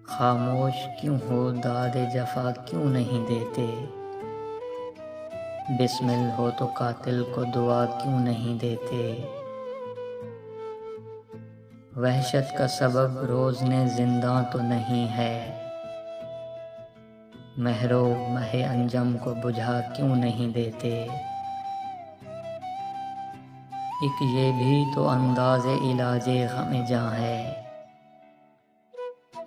خاموش کیوں ہو داد جفا کیوں نہیں دیتے؟ بسمل ہو تو قاتل کو دعا کیوں نہیں دیتے؟ وحشت کا سبب روزنے زنداں تو نہیں ہے، مہرو مہ انجم کو بجھا کیوں نہیں دیتے؟ ایک یہ بھی تو انداز علاج غم جاں ہے،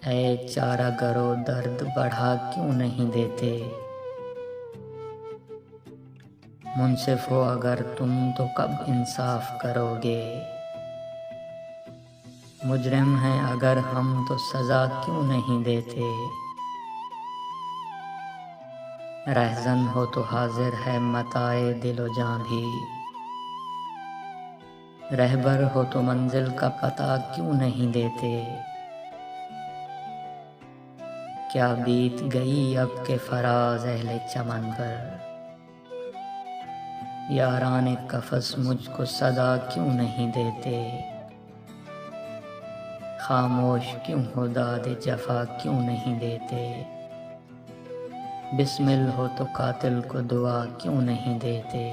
اے چارہ گرو درد بڑھا کیوں نہیں دیتے؟ منصف ہو اگر تم تو کب انصاف کرو گے، مجرم ہیں اگر ہم تو سزا کیوں نہیں دیتے؟ رہزن ہو تو حاضر ہے متاع دل و جاں بھی، رہبر ہو تو منزل کا پتہ کیوں نہیں دیتے؟ کیا بیت گئی اب کے فراز اہل چمن پر، یاران قفس مجھ کو صدا کیوں نہیں دیتے؟ خاموش کیوں ہو داد جفا کیوں نہیں دیتے؟ بسمل ہو تو قاتل کو دعا کیوں نہیں دیتے؟